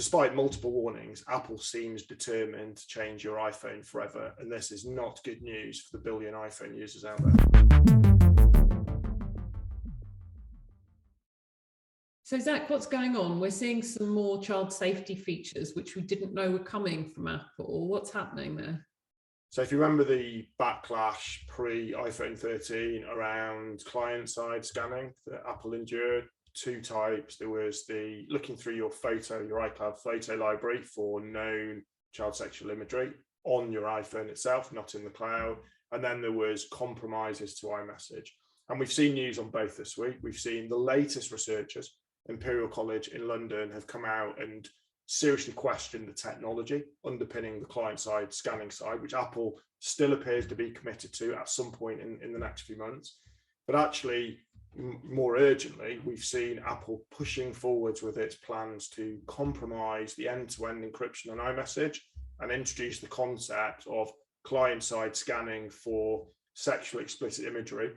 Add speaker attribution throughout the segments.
Speaker 1: Despite multiple warnings, Apple seems determined to change your iPhone forever, and this is not good news for the billion iPhone users out there.
Speaker 2: So Zach, what's going on? We're seeing some more child safety features, which we didn't know were coming from Apple. What's happening there?
Speaker 1: So if you remember the backlash pre-iPhone 13 around client-side scanning that Apple endured, two types. There was the looking through your iCloud photo library for known child sexual imagery on your iPhone itself, not in the cloud. And then there was compromises to iMessage. And we've seen news on both this week. We've seen the latest researchers, Imperial College in London, have come out and seriously questioned the technology underpinning the client-side scanning side, which Apple still appears to be committed to at some point in the next few months. But actually, more urgently, we've seen Apple pushing forwards with its plans to compromise the end-to-end encryption on iMessage and introduce the concept of client-side scanning for sexually explicit imagery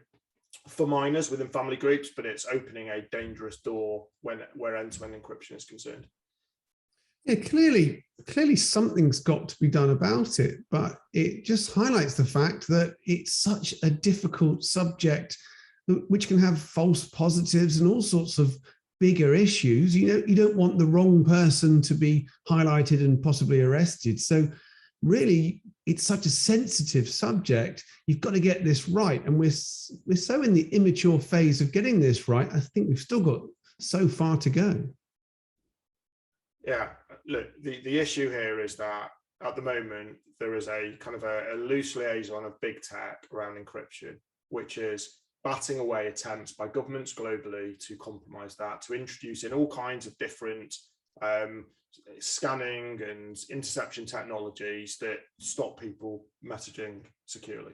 Speaker 1: for minors within family groups, but it's opening a dangerous door where end-to-end encryption is concerned.
Speaker 3: Yeah, clearly something's got to be done about it, but it just highlights the fact that it's such a difficult subject, which can have false positives and all sorts of bigger issues. You don't want the wrong person to be highlighted and possibly arrested. So really, it's such a sensitive subject. You've got to get this right. And we're so in the immature phase of getting this right. I think we've still got so far to go.
Speaker 1: Yeah, look, the issue here is that at the moment, there is a kind of a loose liaison of big tech around encryption, which is batting away attempts by governments globally to compromise that, to introduce in all kinds of different scanning and interception technologies that stop people messaging securely.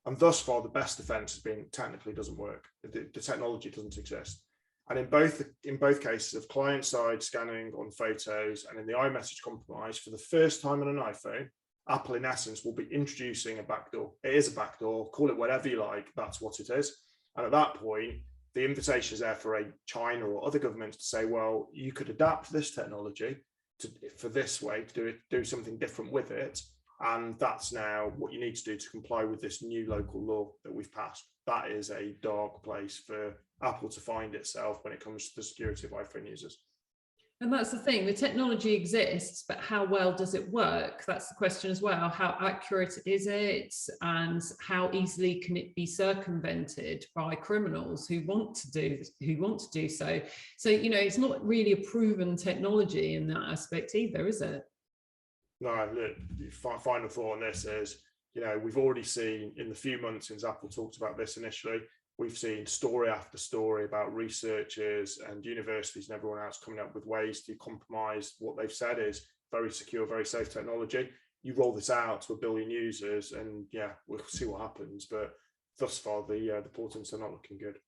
Speaker 1: And thus far, the best defense has been technically doesn't work. The technology doesn't exist. And in both cases of client-side scanning on photos and in the iMessage compromise, for the first time on an iPhone, Apple, in essence, will be introducing a backdoor. It is a backdoor, call it whatever you like, that's what it is. And at that point, the invitation is there for China or other governments to say, well, you could adapt this technology for this way, to do something different with it. And that's now what you need to do to comply with this new local law that we've passed. That is a dark place for Apple to find itself when it comes to the security of iPhone users.
Speaker 2: And that's the thing, the technology exists, but how well does it work? That's the question as well. How accurate is it? And how easily can it be circumvented by criminals who want to do so? So, it's not really a proven technology in that aspect either, is it?
Speaker 1: No, look, final thought on this is, we've already seen in the few months since Apple talked about this initially, we've seen story after story about researchers and universities and everyone else coming up with ways to compromise what they've said is very secure, very safe technology. You roll this out to 1 billion users and yeah, we'll see what happens. But thus far, the portents are not looking good.